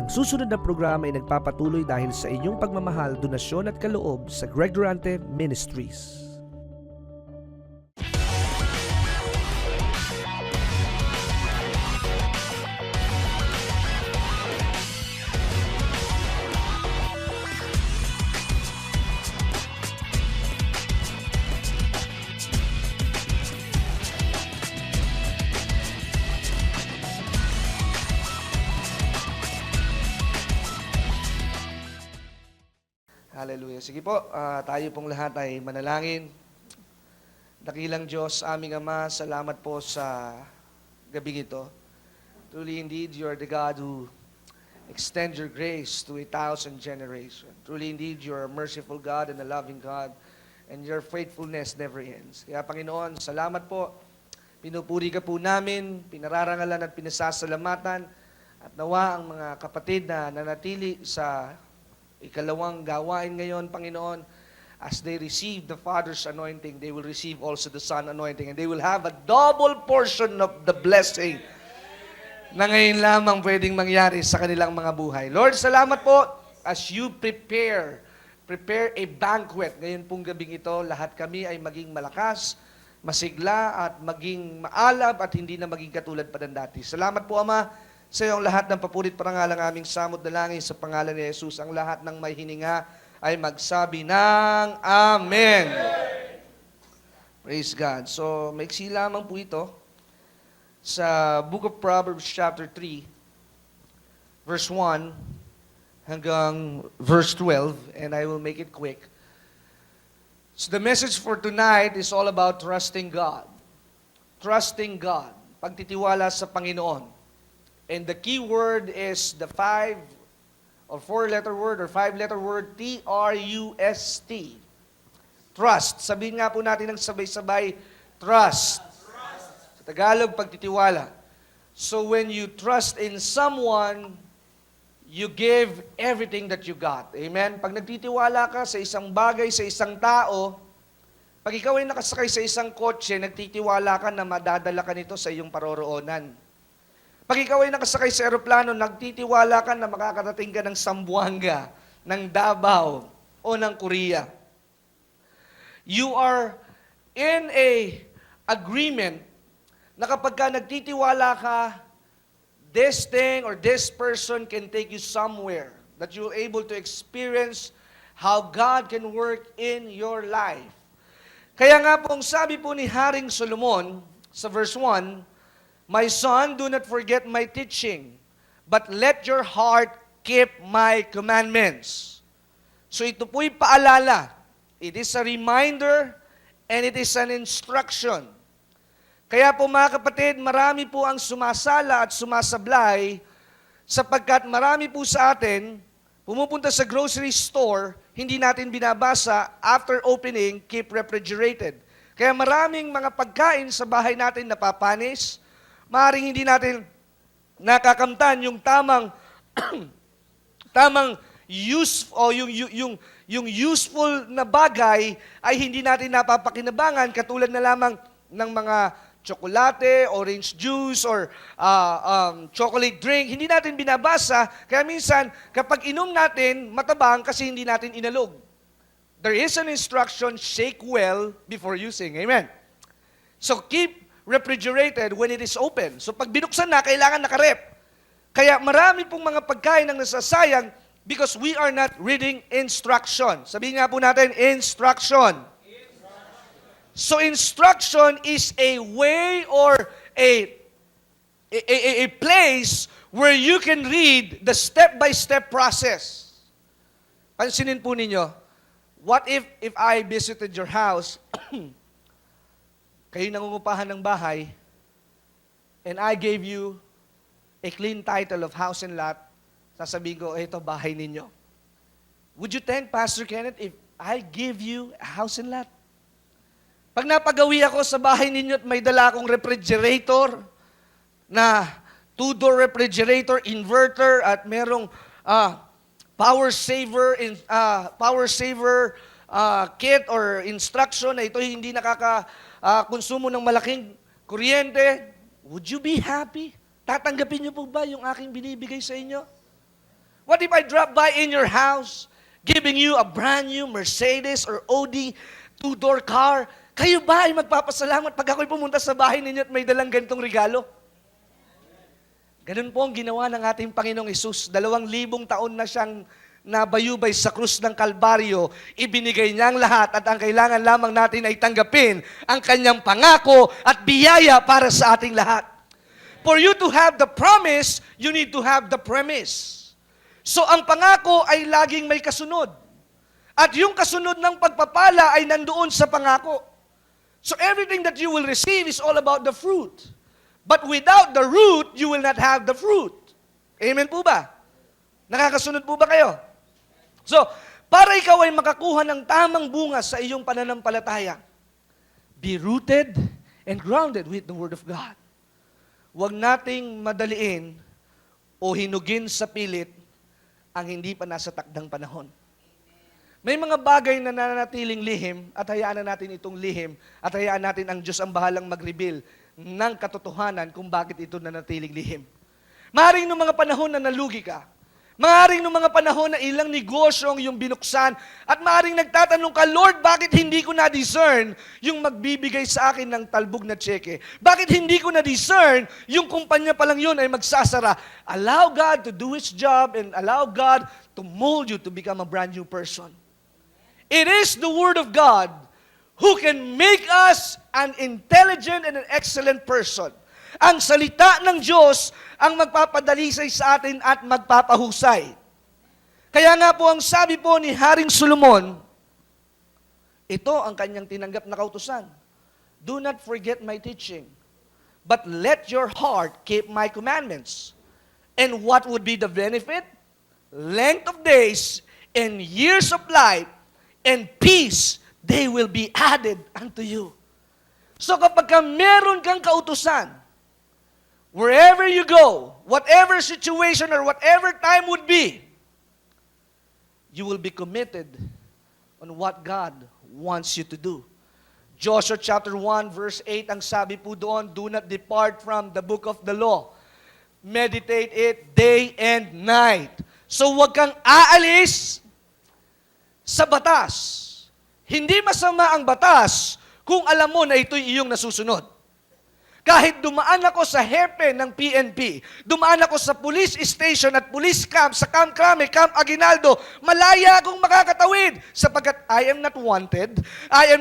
Ang susunod na programa ay nagpapatuloy dahil sa inyong pagmamahal, donasyon at kaloob sa Greg Durante Ministries. Hallelujah. Sige po, tayo pong lahat ay manalangin. Dakilang Diyos, aming Ama, salamat po sa gabing ito. Truly indeed, you are the God who extend your grace to 1,000 generations. Truly indeed, you are a merciful God and a loving God, and your faithfulness never ends. Kaya Panginoon, salamat po. Pinupuri ka po namin, pinararangalan at pinasasalamatan, at nawa ang mga kapatid na nanatili sa ikalawang gawain ngayon, Panginoon, as they receive the Father's anointing, they will receive also the Son anointing, and they will have a double portion of the blessing na ngayon lamang pwedeng mangyari sa kanilang mga buhay. Lord, salamat po as you prepare a banquet. Ngayon pong gabing ito, lahat kami ay maging malakas, masigla, at maging maalab, at hindi na maging katulad pa ng dati. Salamat po, Ama, sa iyong lahat ng papurit parangalang aming samot na langin sa pangalan ni Jesus. Ang lahat ng may hininga ay magsabi ng Amen. Praise God. So, maiksi lamang po ito sa Book of Proverbs chapter 3, verse 1 hanggang verse 12, and I will make it quick. So, the message for tonight is all about trusting God. Trusting God. Pagtitiwala sa Panginoon. And the key word is the 5 or 4-letter word or 5-letter word, T-R-U-S-T. Trust. Sabihin nga po natin ng sabay-sabay, trust. Sa Tagalog, pagtitiwala. So when you trust in someone, you give everything that you got. Amen? Pag nagtitiwala ka sa isang bagay, sa isang tao, pag ikaw ay nakasakay sa isang kotse, nagtitiwala ka na madadala ka nito sa iyong paroroonan. Pag ikaw ay nakasakay sa eroplano, nagtitiwala ka na makakarating ka ng Zamboanga, ng Davao, o ng Korea. You are in a agreement na kapag ka nagtitiwala ka, this thing or this person can take you somewhere, that you're able to experience how God can work in your life. Kaya nga pong sabi po ni Haring Solomon sa verse 1, My son, do not forget my teaching, but let your heart keep my commandments. So ito po'y paalala. It is a reminder and it is an instruction. Kaya po mga kapatid, marami po ang sumasala at sumasablay sapagkat marami po sa atin, pumupunta sa grocery store, hindi natin binabasa, after opening, keep refrigerated. Kaya maraming mga pagkain sa bahay natin napapanis, maaaring hindi natin nakakamtan yung tamang yung useful na bagay ay hindi natin napapakinabangan, katulad na lamang ng mga tsokolate, orange juice, or chocolate drink. Hindi natin binabasa, kaya minsan kapag inom natin, matabang kasi hindi natin inalog. There is an instruction, shake well before using. Amen. So keep refrigerated when it is open. So pag binuksan na, kailangan nakarep. Kaya marami pong mga pagkain ang nasasayang because we are not reading instruction. Sabihin nga po natin, instruction. So instruction is a way or a place where you can read the step-by-step process. Pansinin po ninyo, what if I visited your house, kayo nangungupahan ng bahay, and I gave you a clean title of house and lot, sasabihin ko, ito, bahay ninyo. Would you think, Pastor Kenneth, if I give you a house and lot? Pag napagawi ako sa bahay ninyo at may dala akong refrigerator, na 2-door refrigerator, inverter, at merong power saver kit or instruction na ito hindi konsumo ng malaking kuryente, would you be happy? Tatanggapin niyo po ba yung aking binibigay sa inyo? What if I drop by in your house, giving you a brand new Mercedes or Audi two-door car? Kayo ba ay magpapasalamat pag ako'y pumunta sa bahay ninyo at may dalang ganitong regalo? Ganun po ang ginawa ng ating Panginoong Hesus. 2,000 taon na siyang nabayubay sa krus ng Kalbaryo, ibinigay niya ang lahat at ang kailangan lamang natin ay tanggapin ang kanyang pangako at biyaya para sa ating lahat. For you to have the promise, you need to have the premise. So ang pangako ay laging may kasunod. At yung kasunod ng pagpapala ay nandoon sa pangako. So everything that you will receive is all about the fruit. But without the root, you will not have the fruit. Amen po ba? Nakakasunod po ba kayo? So, para ikaw ay makakuha ng tamang bunga sa iyong pananampalataya, be rooted and grounded with the Word of God. Huwag nating madaliin o hinugin sa pilit ang hindi pa nasa takdang panahon. May mga bagay na nananatiling lihim at hayaan na natin itong lihim at hayaan natin ang Diyos ang bahalang mag-reveal ng katotohanan kung bakit ito nanatiling lihim. Maaaring noong mga panahon na nalugi ka, maaaring noong mga panahon na ilang negosyo ang iyong binuksan, at maaaring nagtatanong ka, Lord, bakit hindi ko na-discern yung magbibigay sa akin ng talbog na tseke? Bakit hindi ko na-discern yung kumpanya pa lang yun ay magsasara? Allow God to do His job and allow God to mold you to become a brand new person. It is the Word of God who can make us an intelligent and an excellent person. Ang salita ng Diyos ang magpapadalisay sa atin at magpapahusay. Kaya nga po ang sabi po ni Haring Solomon, ito ang kanyang tinanggap na kautusan. Do not forget my teaching, but let your heart keep my commandments. And what would be the benefit? Length of days and years of life and peace, they will be added unto you. So kapag meron kang kautusan, wherever you go, whatever situation or whatever time would be, you will be committed on what God wants you to do. Joshua chapter 1 verse 8, ang sabi po doon, do not depart from the book of the law. Meditate it day and night. So huwag kang aalis sa batas. Hindi masama ang batas kung alam mo na ito'y iyong nasusunod. Kahit dumaan ako sa hairpin ng PNP, dumaan ako sa police station at police camp, sa Camp Crame, Camp Aguinaldo, malaya akong makakatawid sapagkat I am not wanted, I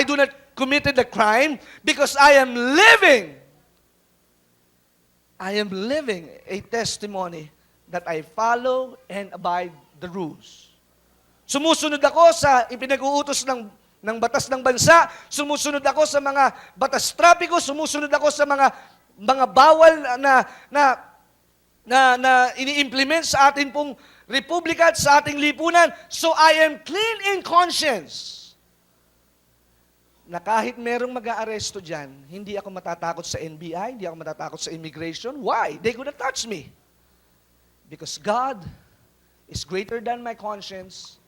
do not committed a crime because I am living a testimony that I follow and abide the rules. Sumusunod ako sa ipinag-uutos ng batas ng bansa, sumusunod ako sa mga batas trapiko, sumusunod ako sa mga bawal na ini-implement sa atin pong republika at sa ating lipunan. So I am clean in conscience. Na kahit merong mag-aaresto dyan, hindi ako matatakot sa NBI, hindi ako matatakot sa immigration. Why? They could not touch me. Because God is greater than my conscience.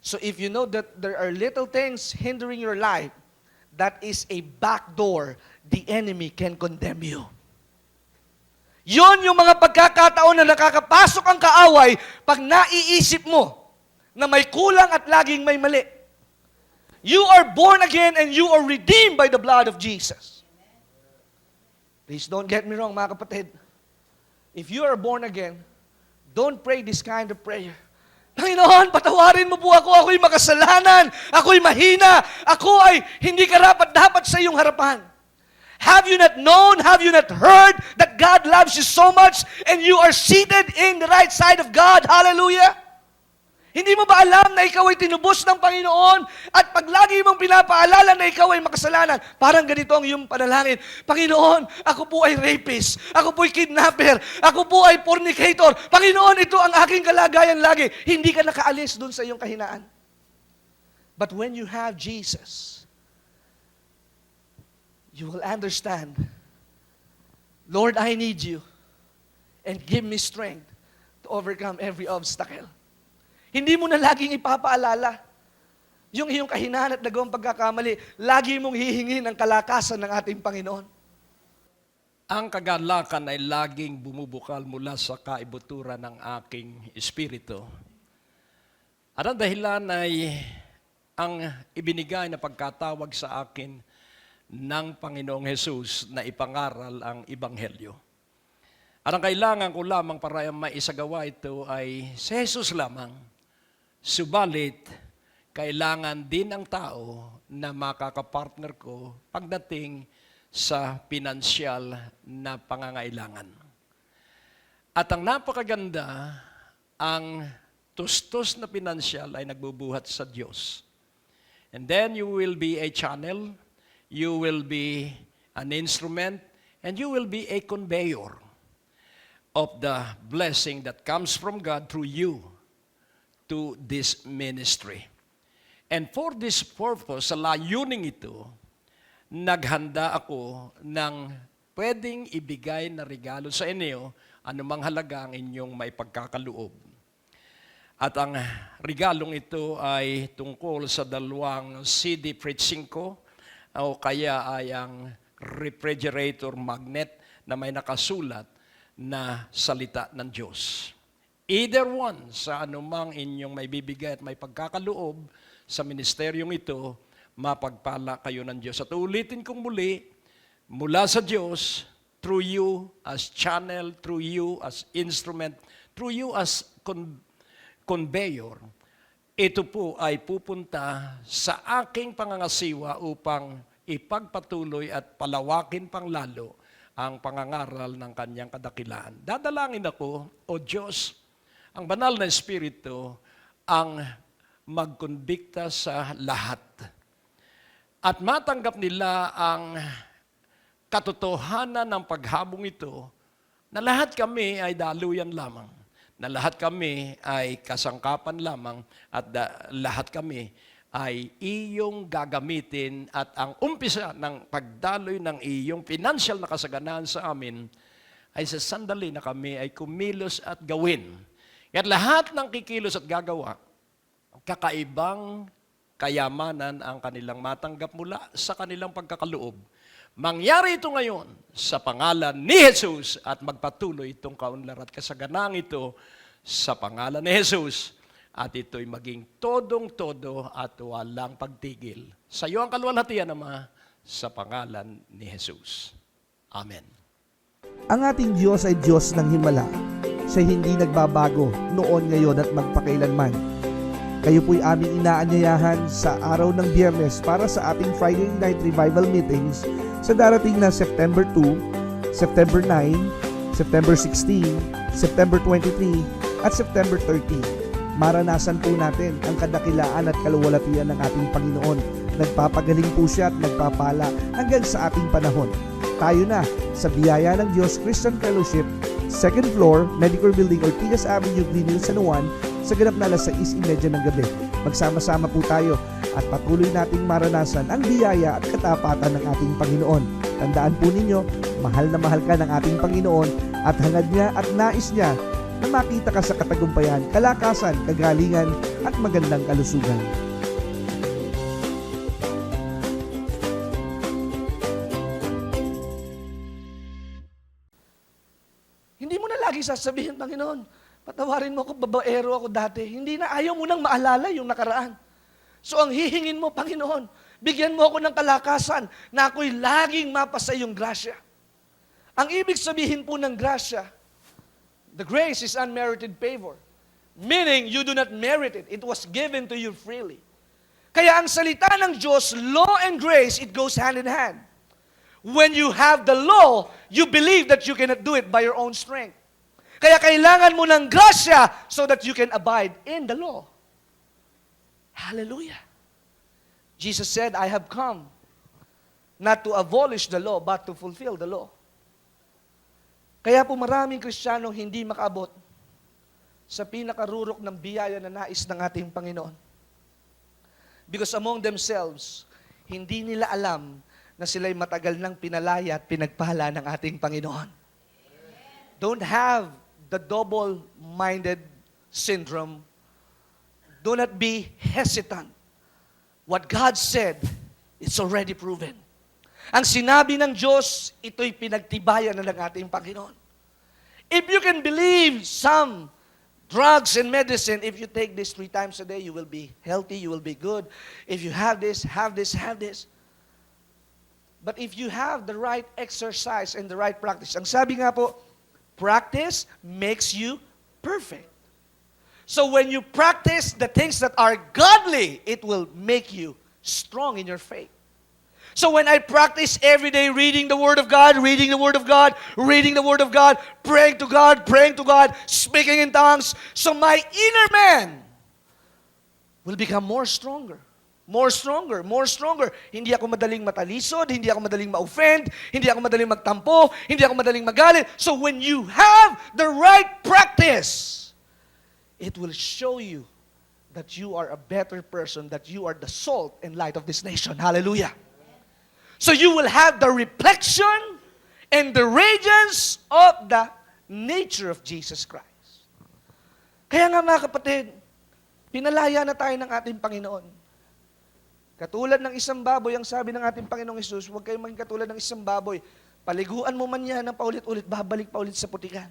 So if you know that there are little things hindering your life, that is a back door. The enemy can condemn you. Yon yung mga pagkakataon na nakakapasok ang kaaway pag naiisip mo na may kulang at laging may mali. You are born again and you are redeemed by the blood of Jesus. Please don't get me wrong, mga kapatid. If you are born again, don't pray this kind of prayer. Panginoon, patawarin mo po ako. Ako'y makasalanan. Ako'y mahina. Ako ay hindi karapat-dapat sa iyong harapan. Have you not known, have you not heard that God loves you so much and you are seated in the right side of God? Hallelujah! Hindi mo ba alam na ikaw ay tinubos ng Panginoon at pag lagi mong pinapaalala na ikaw ay makasalanan, parang ganito ang iyong panalangin, Panginoon, ako po ay rapist, ako po ay kidnapper, ako po ay fornicator, Panginoon, ito ang aking kalagayan lagi. Hindi ka nakaalis dun sa iyong kahinaan. But when you have Jesus, you will understand, Lord, I need you and give me strength to overcome every obstacle. Hindi mo na laging ipapaalala yung iyong kahinaan at nagawang pagkakamali. Lagi mong hihingin ang kalakasan ng ating Panginoon. Ang kagalakan ay laging bumubukal mula sa kaibuturan ng aking espiritu. At ang dahilan ay ang ibinigay na pagkatawag sa akin ng Panginoong Hesus na ipangaral ang Ebanghelyo. At ang kailangan ko lamang para maisagawa ito ay si Jesus lamang. Subalit, kailangan din ang tao na makakapartner ko pagdating sa pinansyal na pangangailangan. At ang napakaganda, ang tustos na pinansyal ay nagbubuhat sa Diyos. And then you will be a channel, you will be an instrument, and you will be a conveyor of the blessing that comes from God through you to this ministry. And for this purpose, sa layuning ito, naghanda ako ng pwedeng ibigay na regalo sa inyo, anumang halaga ang inyong may pagkakaloob. At ang regalong ito ay tungkol sa dalawang CD preaching ko, o kaya ay ang refrigerator magnet na may nakasulat na salita ng Diyos. Either one sa anumang inyong may bibigay at may pagkakaloob sa ministeryong ito, mapagpala kayo ng Diyos. At ulitin kong muli, mula sa Diyos, through you as channel, through you as instrument, through you as conveyor, ito po ay pupunta sa aking pangangasiwa upang ipagpatuloy at palawakin pang lalo ang pangangaral ng kanyang kadakilaan. Dadalangin ako, O Diyos, ang banal na Espiritu ang magkonbikta sa lahat. At matanggap nila ang katotohanan ng paghabong ito na lahat kami ay daluyan lamang, na lahat kami ay kasangkapan lamang at lahat kami ay iyong gagamitin at ang umpisa ng pagdaloy ng iyong financial na kasaganaan sa amin ay sa sandali na kami ay kumilos at gawin. At lahat ng kikilos at gagawa, kakaibang kayamanan ang kanilang matanggap mula sa kanilang pagkakaloob. Mangyari ito ngayon sa pangalan ni Jesus at magpatuloy itong kaunlad at kasaganang ito sa pangalan ni Jesus. At ito'y maging todong-todo at walang pagtigil. Sa iyo ang kaluwalhatian, Ama, sa pangalan ni Jesus. Amen. Ang ating Diyos ay Diyos ng himala. Siya hindi nagbabago noon, ngayon at magpakailanman. Kayo po'y aming inaanyayahan sa araw ng Biyernes para sa ating Friday Night Revival Meetings sa darating na September 2, September 9, September 16, September 23, at September 30. Maranasan po natin ang kadakilaan at kaluwalhatian ng ating Panginoon. Nagpapagaling po siya at nagpapala hanggang sa ating panahon. Tayo na sa biyaya ng Diyos Christian Fellowship, 2nd floor, Medicare Building, Ortigas Avenue, Greenville, San Juan, sa ganap na alas 6:30 ng gabi. Magsama-sama po tayo at patuloy nating maranasan ang biyaya at katapatan ng ating Panginoon. Tandaan po ninyo, mahal na mahal ka ng ating Panginoon at hangad niya at nais niya na makita ka sa katagumpayan, kalakasan, kagalingan, at magandang kalusugan. Hindi mo na lagi sasabihin, Panginoon, patawarin mo ako, babaero ako dati. Hindi na, ayaw mo nang maalala yung nakaraan. So ang hihingin mo, Panginoon, bigyan mo ako ng kalakasan na ako'y laging mapasa yung grasya. Ang ibig sabihin po ng grasya, the grace is unmerited favor. Meaning, you do not merit it. It was given to you freely. Kaya ang salita ng Diyos, law and grace, it goes hand in hand. When you have the law, you believe that you cannot do it by your own strength. Kaya kailangan mo ng grasya so that you can abide in the law. Hallelujah. Jesus said, I have come not to abolish the law, but to fulfill the law. Kaya po maraming Kristiyano hindi makaabot sa pinakarurok ng biyaya na nais ng ating Panginoon. Because among themselves, hindi nila alam na sila'y matagal nang pinalaya at pinagpala ng ating Panginoon. Don't have the double-minded syndrome. Do not be hesitant. What God said, it's already proven. Ang sinabi ng Diyos, ito'y pinagtibayan na ng ating Panginoon. If you can believe some drugs and medicine, if you take this 3 times a day, you will be healthy, you will be good. If you have this, have this, have this. But if you have the right exercise and the right practice, ang sabi nga po, practice makes you perfect. So when you practice the things that are godly, it will make you strong in your faith. So when I practice every day reading the Word of God, reading the Word of God, reading the Word of God, praying to God, speaking in tongues, so my inner man will become more stronger. More stronger, more stronger. Hindi ako madaling matalisod, hindi ako madaling ma-offend, hindi ako madaling magtampo, hindi ako madaling magalit. So when you have the right practice, it will show you that you are a better person, that you are the salt and light of this nation. Hallelujah. So you will have the reflection and the radiance of the nature of Jesus Christ. Kaya nga mga kapatid, pinalaya na tayo ng ating Panginoon. Katulad ng isang baboy, ang sabi ng ating Panginoong Hesus, huwag kayong maging katulad ng isang baboy. Paliguan mo man yan ng paulit-ulit, babalik pa ulit sa putikan.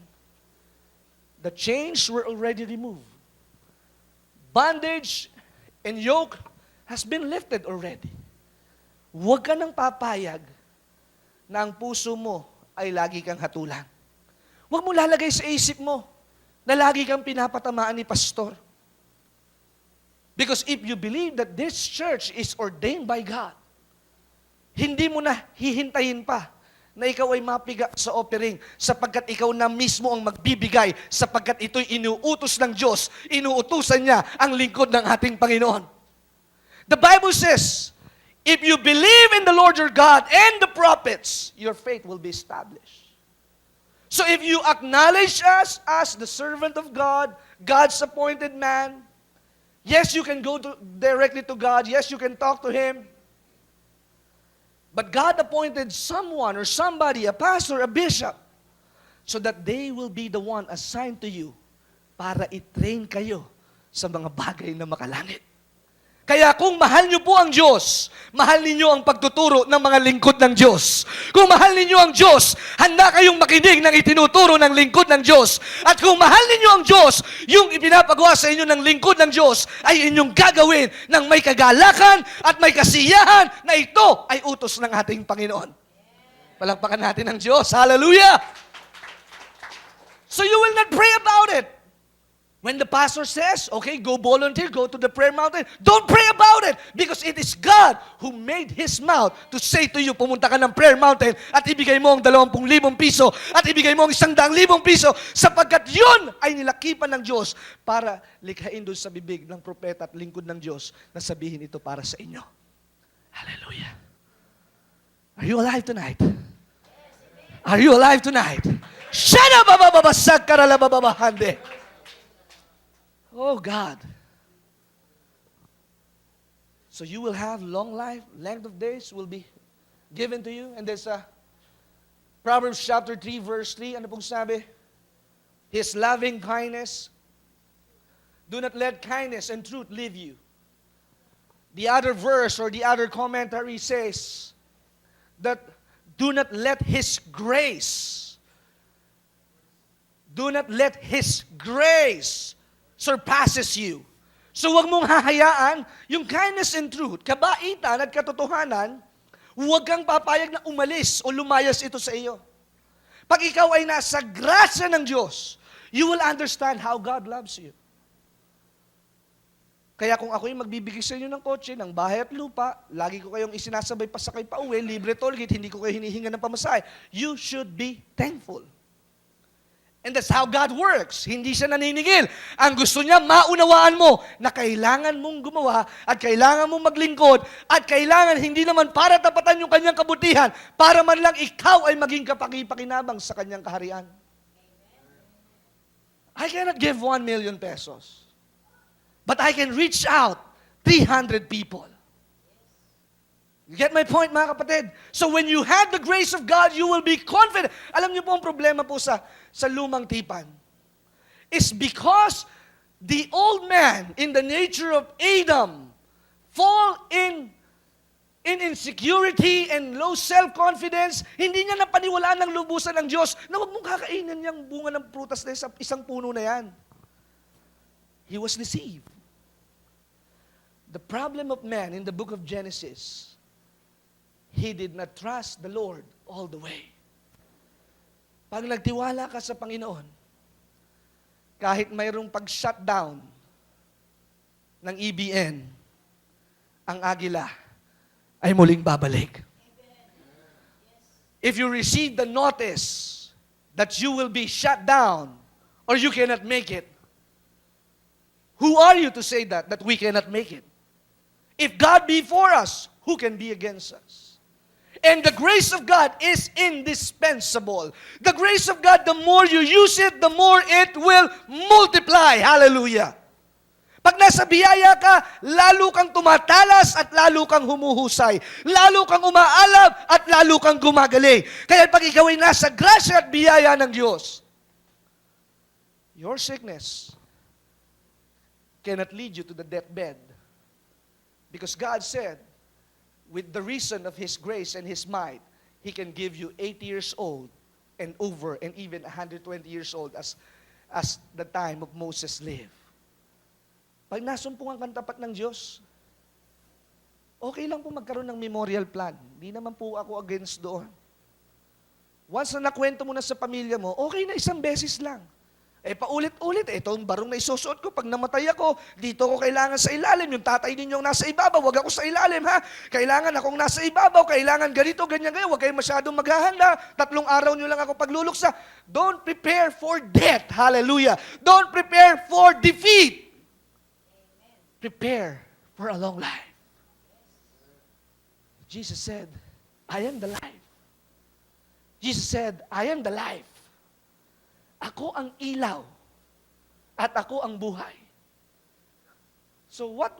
The chains were already removed. Bondage and yoke has been lifted already. Huwag ka nang papayag na ang puso mo ay lagi kang hatulan. Huwag mo lalagay sa isip mo na lagi kang pinapatamaan ni pastor. Because if you believe that this church is ordained by God, hindi mo na hihintayin pa na ikaw ay mapiga sa offering sapagkat ikaw na mismo ang magbibigay sapagkat ito'y inuutos ng Diyos, inuutusan niya ang lingkod ng ating Panginoon. The Bible says, if you believe in the Lord your God and the prophets, your faith will be established. So if you acknowledge us as the servant of God, God's appointed man, yes, you can go directly to God. Yes, you can talk to Him. But God appointed someone or somebody, a pastor, a bishop, so that they will be the one assigned to you para i-train kayo sa mga bagay na makalangit. Kaya kung mahal niyo po ang Diyos, mahal ninyo ang pagtuturo ng mga lingkod ng Diyos. Kung mahal ninyo ang Diyos, handa kayong makinig ng itinuturo ng lingkod ng Diyos. At kung mahal ninyo ang Diyos, yung ipinapagawa sa inyo ng lingkod ng Diyos ay inyong gagawin ng may kagalakan at may kasiyahan na ito ay utos ng ating Panginoon. Palakpakan natin ang Diyos. Hallelujah! So you will not pray about it. When the pastor says, okay, go volunteer, go to the prayer mountain, don't pray about it because it is God who made His mouth to say to you, pumunta ka ng prayer mountain at ibigay mo ang 20,000 piso at ibigay mo ang 100,000 piso sapagkat yun ay nilakipan ng Diyos para likhain doon sa bibig ng propeta at lingkod ng Diyos na sabihin ito para sa inyo. Hallelujah. Are you alive tonight? Are you alive tonight? Shana bababasag karalababahande. Oh God. So you will have long life, length of days will be given to you. And there's Proverbs chapter 3 verse 3. Ano pong sabi? His loving kindness. Do not let kindness and truth leave you. The other verse or the other commentary says that do not let His grace, do not let His grace surpasses you. So huwag mong hahayaan yung kindness and truth, kabaitan at katotohanan, huwag kang papayag na umalis o lumayas ito sa iyo. Pag ikaw ay nasa grasya ng Diyos, you will understand how God loves you. Kaya kung ako yung magbibigay sa inyo ng kotse, ng bahay at lupa, lagi ko kayong isinasabay pasakay pa uwi, libre tollgate, hindi ko kayo hinihinga ng pamasahe, you should be thankful. And that's how God works. Hindi siya naniningil. Ang gusto niya, maunawaan mo na kailangan mong gumawa at kailangan mong maglingkod at kailangan hindi naman para tapatan yung kanyang kabutihan, para man lang ikaw ay maging kapaki-pakinabang sa kanyang kaharian. I cannot give 1 million pesos. But I can reach out 300 people. You get my point, mga kapatid? So when you have the grace of God, you will be confident. Alam niyo po ang problema po sa lumang tipan. It's because the old man in the nature of Adam fall in insecurity and low self-confidence, hindi niya napaniwalaan ng lubusan ng Diyos na huwag mong kakainin yung bunga ng prutas na sa isang puno na yan. He was deceived. The problem of man in the book of Genesis, he did not trust the Lord all the way. Pag nagtiwala ka sa Panginoon, kahit mayroong pag-shutdown ng EBN, ang agila ay muling babalik. If you receive the notice that you will be shut down or you cannot make it, who are you to say that we cannot make it? If God be for us, who can be against us? And the grace of God is indispensable. The grace of God, the more you use it, the more it will multiply. Hallelujah. Pag nasa biyaya ka, lalo kang tumatalas at lalo kang humuhusay. Lalo kang umaalab at lalo kang gumagaling. Kaya pag ikaw ay nasa grasya at biyaya ng Diyos, your sickness cannot lead you to the deathbed. Because God said, with the reason of His grace and His might, He can give you 80 years old and over and even 120 years old as the time of Moses lived. Pag nasumpungan kang tapat ng Diyos, okay lang po magkaroon ng memorial plan. Hindi naman po ako against doon. Once na nakwento mo na sa pamilya mo, okay na isang beses lang. Paulit-ulit, itong barong na isusuot ko, pag namatay ako, dito ko kailangan sa ilalim. Yung tatay ninyong nasa ibabaw, wag ako sa ilalim, ha? Kailangan akong nasa ibabaw, kailangan ganito, ganyan, huwag kayo masyadong maghahanda. 3 araw nyo lang ako pagluluksa. Don't prepare for death. Hallelujah. Don't prepare for defeat. Prepare for a long life. Jesus said, I am the life. Jesus said, I am the life. Ako ang ilaw at ako ang buhay. So what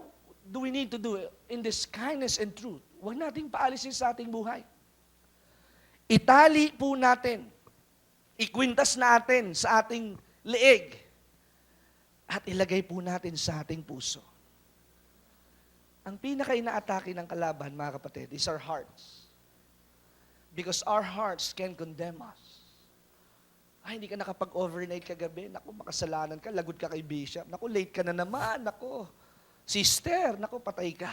do we need to do in this kindness and truth? Huwag nating paalisin sa ating buhay. Itali po natin, ikwintas natin sa ating leeg at ilagay po natin sa ating puso. Ang pinaka-inaatake ng kalaban, mga kapatid, is our hearts. Because our hearts can condemn us. Ay, hindi ka nakapag-overnight kagabi. Naku, makasalanan ka. Lagod ka kay Bishop. Naku, late ka na naman. Naku, sister. Naku, patay ka.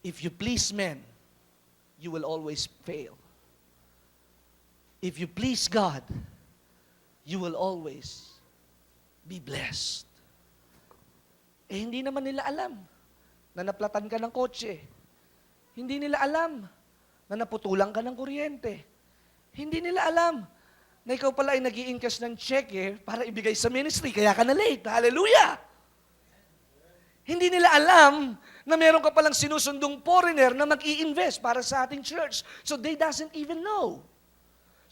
If you please men, you will always fail. If you please God, you will always be blessed. Hindi naman nila alam na naplatan ka ng kotse. Hindi nila alam na naputulang ka ng kuryente. Hindi nila alam na ikaw pala ay nag-i-encash ng cheque para ibigay sa ministry, kaya ka na late. Hallelujah! Hindi nila alam na meron ka palang sinusundong foreigner na mag-i-invest para sa ating church. So they doesn't even know.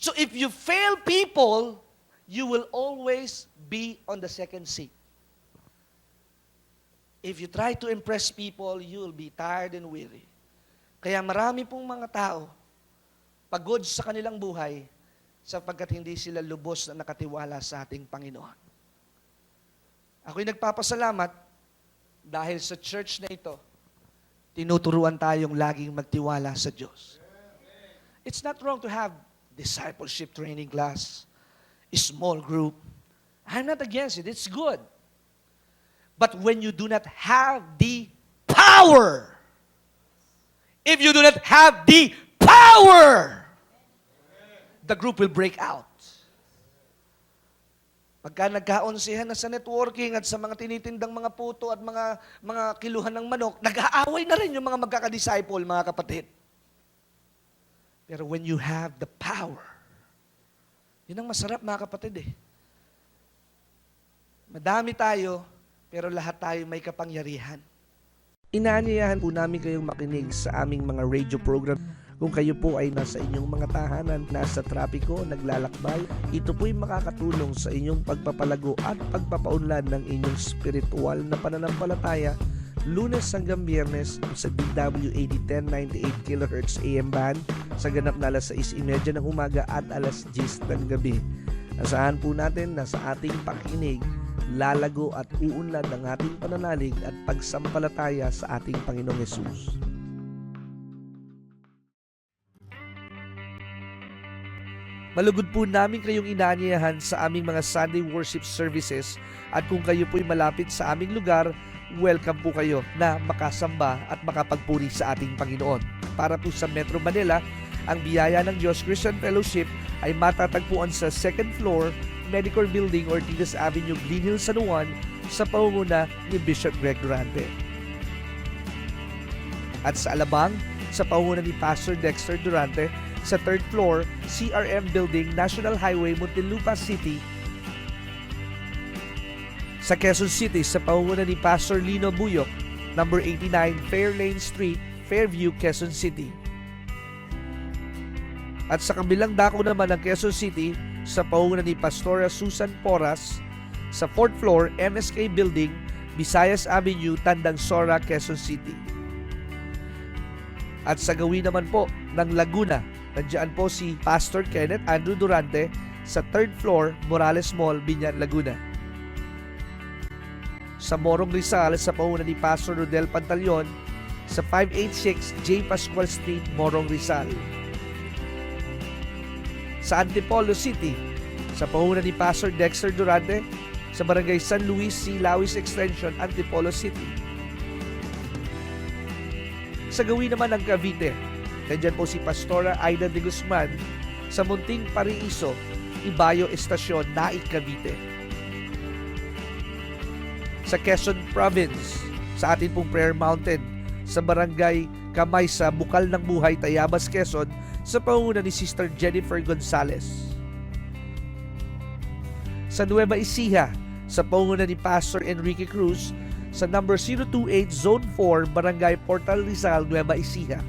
So if you fail people, you will always be on the second seat. If you try to impress people, you will be tired and weary. Kaya marami pong mga tao, pagod sa kanilang buhay, sapagkat hindi sila lubos na nakatiwala sa ating Panginoon. Ako'y nagpapasalamat dahil sa church na ito, tinuturuan tayong laging magtiwala sa Diyos. It's not wrong to have discipleship training class, a small group. I'm not against it. It's good. But when you do not have the power, if you do not have the power, the group will break out. Pagka nagkaonsihan na sa networking at sa mga tinitindang mga puto at mga kiluhan ng manok, nag-aaway na rin yung mga magkakadisciple, mga kapatid. Pero when you have the power, yun ang masarap, mga kapatid. Madami tayo, pero lahat tayo may kapangyarihan. Inaanyayahan po namin kayong makinig sa aming mga radio program. Kung kayo po ay nasa inyong mga tahanan, nasa trapiko, naglalakbay, ito po'y makakatulong sa inyong pagpapalago at pagpapaunlad ng inyong spiritual na pananampalataya, Lunes hanggang Biyernes sa DWAD 1098 kHz AM band sa ganap na alas 6:30 ng umaga at alas 10 ng gabi. Asahan po natin na sa ating pakinig, lalago at uunlad ang ating pananalig at pagsampalataya sa ating Panginoong Hesus. Malugod po namin kayong inaanyayahan sa aming mga Sunday worship services at kung kayo po'y malapit sa aming lugar, welcome po kayo na makasamba at makapagpuri sa ating Panginoon. Para po sa Metro Manila, ang biyaya ng Diyos Christian Fellowship ay matatagpuan sa 2nd floor, Medicor Building, Ortigas Avenue, Green Hills, San Juan, sa pangunguna ni Bishop Greg Durante. At sa Alabang, sa pangunguna ni Pastor Dexter Durante, sa 3rd floor, CRM Building, National Highway, Muntinlupa City. Sa Quezon City, sa pangunguna ni Pastor Lino Buyok, number 89 Fairlane Street, Fairview, Quezon City. At sa kabilang dako naman ng Quezon City, sa pangunguna ni Pastora Susan Porras, sa 4th floor, MSK Building, Visayas Avenue, Tandang Sora, Quezon City. At sa gawin naman po ng Laguna, nandiyan po si Pastor Kenneth Andrew Durante sa 3rd floor, Morales Mall, Binyan, Laguna. Sa Morong Rizal, sa pangunguna ni Pastor Rodel Pantaleon, sa 586 J. Pascual Street, Morong Rizal. Sa Antipolo City, sa pangunguna ni Pastor Dexter Durante, sa Barangay San Luis, Silawis Extension, Antipolo City. Sa gawin naman ng Cavite, nandiyan po si Pastora Aida de Guzman sa Munting Pariiso, Ibayo Estasyon, Naik, Cavite. Sa Quezon Province, sa atin pong Prayer Mountain, sa Barangay Kamaysa, Bukal ng Buhay, Tayabas, Quezon, sa pangunguna ni Sister Jennifer Gonzalez. Sa Nueva Ecija, sa pangunguna ni Pastor Enrique Cruz, sa number 028 Zone 4, Barangay Portal Rizal, Nueva Ecija.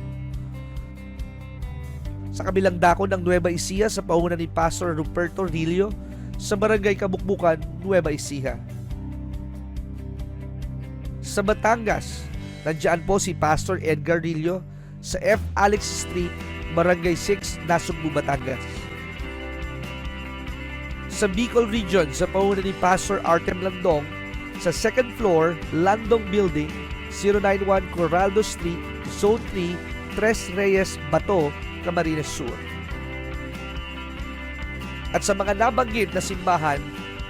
Sa kabilang dako ng Nueva Ecija, sa pangunguna ni Pastor Ruperto Rillo, sa Barangay Kabukbukan, Nueva Ecija. Sa Batangas, nandiyan po si Pastor Edgar Rillo sa F. Alex Street, Barangay 6, Nasugbu, Batangas. Sa Bicol Region, sa pangunguna ni Pastor Artem Landong, sa 2nd floor, Landong Building, 091 Corraldo Street, Zone 3, Tres Reyes, Bato, Camarines Sur. At sa mga nabanggit na simbahan,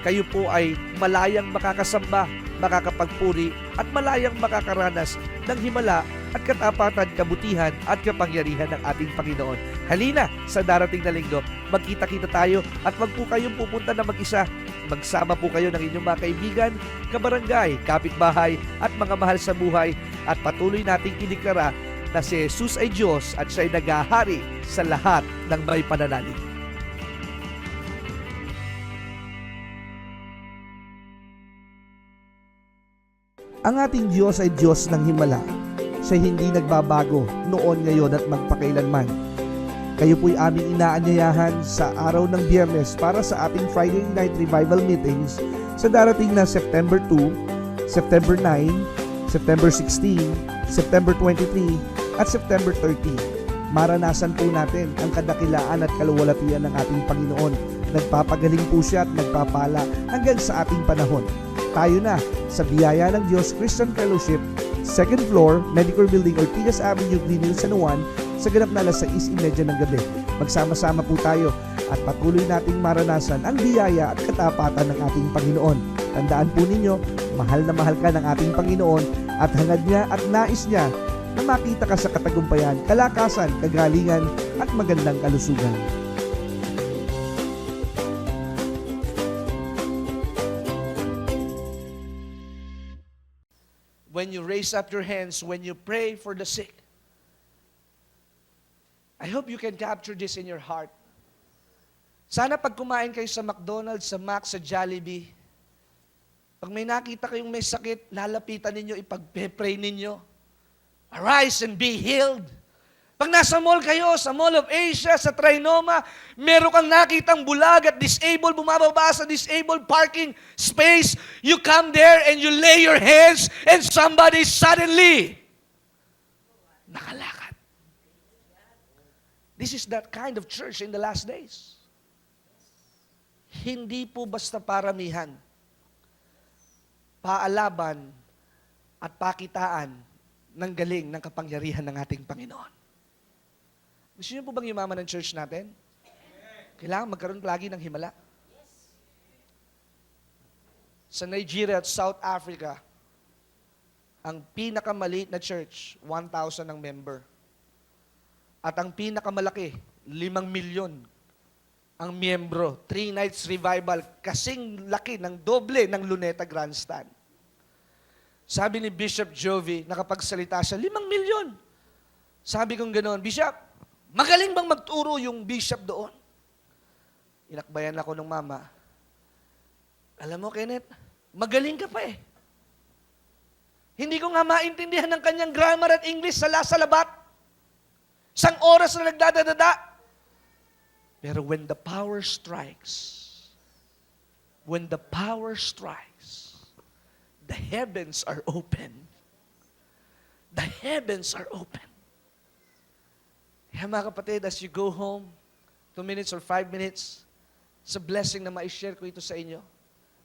kayo po ay malayang makakasamba, makakapagpuri at malayang makakaranas ng himala at katapatan, kabutihan at kapangyarihan ng ating Panginoon. Halina sa darating na linggo, magkita-kita tayo at wag po kayong pupunta na mag-isa. Magsama po kayo ng inyong mga kaibigan, kabarangay, kapitbahay at mga mahal sa buhay at patuloy nating ideklara na si Jesus ay Diyos at siya'y naghahari sa lahat ng may pananalig. Ang ating Diyos ay Diyos ng himala. Siya hindi nagbabago noon, ngayon at magpakailanman. Kayo po'y aming inaanyayahan sa araw ng Biyernes para sa ating Friday Night Revival Meetings sa darating na September 2, September 9, September 16, September 23, at September 30. Maranasan po natin ang kadakilaan at kaluwalhatian ng ating Panginoon. Nagpapagaling po siya at nagpapala hanggang sa ating panahon. Tayo na sa biyaya ng Diyos Christian Fellowship, 2nd floor, Medicor Building, Ortigas Avenue, Green Hills, San Juan, sa ganap na alas 6:30 ng gabi. Magsama-sama po tayo at patuloy nating maranasan ang biyaya at katapatan ng ating Panginoon. Tandaan po ninyo, mahal na mahal ka ng ating Panginoon at hangad niya at nais niya na makita ka sa katagumpayan, kalakasan, kagalingan at magandang kalusugan. When you raise up your hands, when you pray for the sick, I hope you can capture this in your heart. Sana pag kumain kayo sa McDonald's, sa Mac, sa Jollibee, pag may nakita kayong may sakit, lalapitan ninyo, ipag-pray ninyo. Arise and be healed. Pag nasa mall kayo, sa Mall of Asia, sa Trinoma, meron kang nakitang bulag at disabled, bumababa sa disabled parking space, you come there and you lay your hands and somebody suddenly nakalakad. This is that kind of church in the last days. Hindi po basta paramihan. paalaban at pakitaan ng galing ng kapangyarihan ng ating Panginoon. Gusto niyo po bang yumaman ng church natin? Kailangan magkaroon lagi ng himala. Sa Nigeria at South Africa, ang pinakamaliit na church, 1,000 ang member. At ang pinakamalaki, 5 milyon ang miyembro. 3 nights revival, kasing laki ng doble ng Luneta Grandstand. Sabi ni Bishop Jovi, nakapagsalita siya, 5 milyon. Sabi kong ganoon, Bishop, magaling bang magturo yung bishop doon? Inakbayan ako ng mama. Alam mo, Kenneth, magaling ka pa eh. Hindi ko nga maintindihan ng kanyang grammar at English sa labat. Isang oras na nagdadadada. Pero when the power strikes, the heavens are open. The heavens are open. Kaya mga kapatid, as you go home, 2 minutes or 5 minutes, sa blessing na ma-share ko ito sa inyo,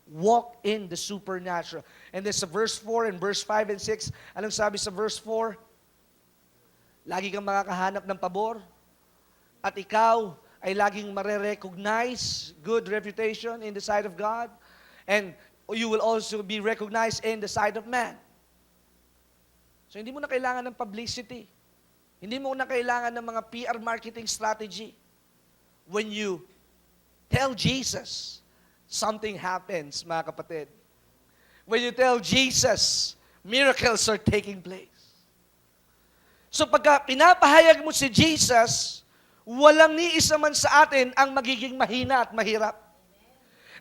walk in the supernatural. And then sa verse 4 and verse 5 and 6, anong sabi sa verse 4? Lagi kang makakahanap ng pabor at ikaw ay laging mare-recognize good reputation in the sight of God, and you will also be recognized in the sight of man. So hindi mo na kailangan ng publicity. Hindi mo na kailangan ng mga PR marketing strategy. When you tell Jesus, something happens, mga kapatid. When you tell Jesus, miracles are taking place. So pagka pinapahayag mo si Jesus, walang ni isa man sa atin ang magiging mahina at mahirap.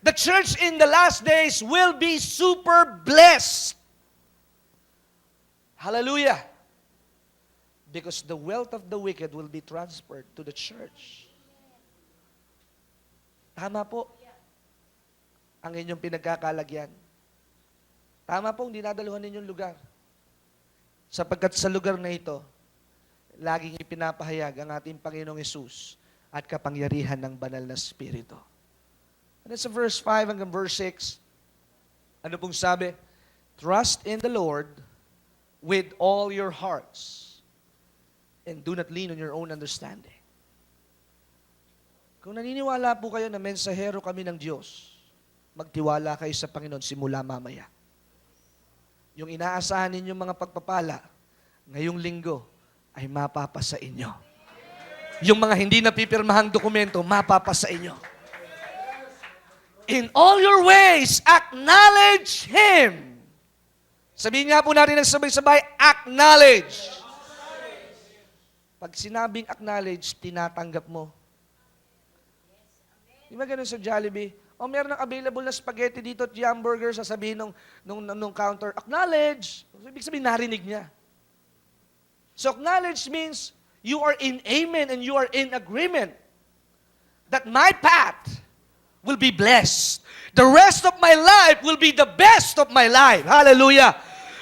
The church in the last days will be super blessed. Hallelujah. Because the wealth of the wicked will be transferred to the church. Tama po ang inyong pinagkakalagyan. Tama pong dinadaluhan ninyong lugar. Sapagkat sa lugar na ito, laging ipinapahayag ang ating Panginoong Hesus at kapangyarihan ng banal na Espiritu. And then sa verse 5 hanggang verse 6, ano pong sabi? Trust in the Lord with all your hearts and do not lean on your own understanding. Kung naniniwala po kayo na mensahero kami ng Diyos, magtiwala kayo sa Panginoon simula mamaya. Yung inaasahan ninyong mga pagpapala, ngayong linggo, ay mapapasa inyo. Yung mga hindi napipirmahang dokumento, mapapasa inyo. In all your ways, acknowledge Him. Sabihin nga po natin ng sabay-sabay, acknowledge. Pag sinabing acknowledge, tinatanggap mo. Di ba ganun sa Jollibee? O meron ng available na spaghetti dito at hamburger, sasabihin nung counter, acknowledge. Ibig sabihin, narinig niya. So acknowledge means you are in amen and you are in agreement that my path will be blessed. The rest of my life will be the best of my life. Hallelujah.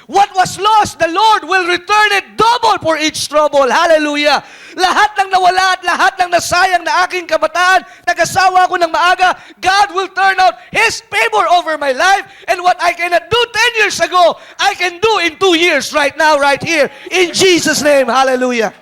What was lost, the Lord will return it double for each trouble. Hallelujah. Lahat ng nawala at lahat ng nasayang na aking kabataan, nag-asawa ako ng maaga, God will turn out His favor over my life, and what I cannot do 10 years ago, I can do in 2 years right now, right here. In Jesus' name. Hallelujah.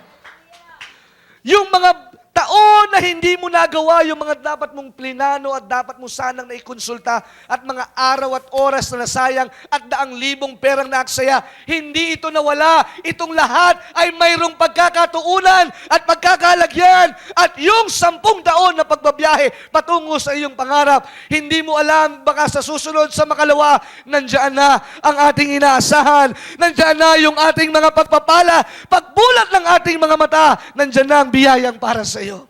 Yung mga taon na hindi mo nagawa yung mga dapat mong plinano at dapat mo sanang naikonsulta at mga araw at oras na nasayang at daang libong perang naaksaya, hindi ito nawala. Itong lahat ay mayroong pagkakatuunan at pagkakalagyan at yung 10 taon na pagbabiyahe patungo sa iyong pangarap. Hindi mo alam, baka sa susunod sa makalawa, nandiyan na ang ating inaasahan. Nandiyan na yung ating mga pagpapala. Pagbulat ng ating mga mata, nandiyan na ang biyayang para sa iyo.